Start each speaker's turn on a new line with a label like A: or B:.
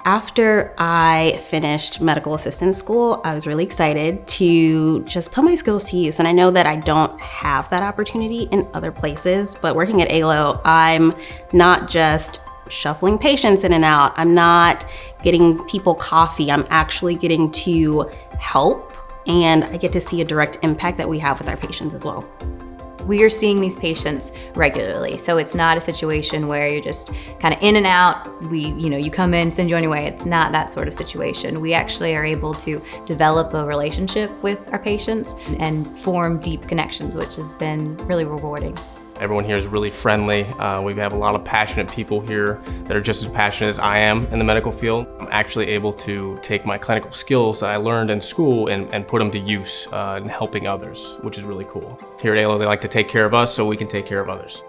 A: After I finished medical assistant school, I was really excited to just put my skills to use. And I know that I don't have that opportunity in other places, but working at Aylo, I'm not just shuffling patients in and out. I'm not getting people coffee. I'm actually getting to help, and I get to see a direct impact that we have with our patients as well.
B: We are seeing these patients regularly, so it's not a situation where you're just kind of in and out. You come in, send you on your way. It's not that sort of situation. We actually are able to develop a relationship with our patients and form deep connections, which has been really rewarding.
C: Everyone here is really friendly. We have a lot of passionate people here that are just as passionate as I am in the medical field. I'm actually able to take my clinical skills that I learned in school and put them to use in helping others, which is really cool. Here at Aylo, they like to take care of us so we can take care of others.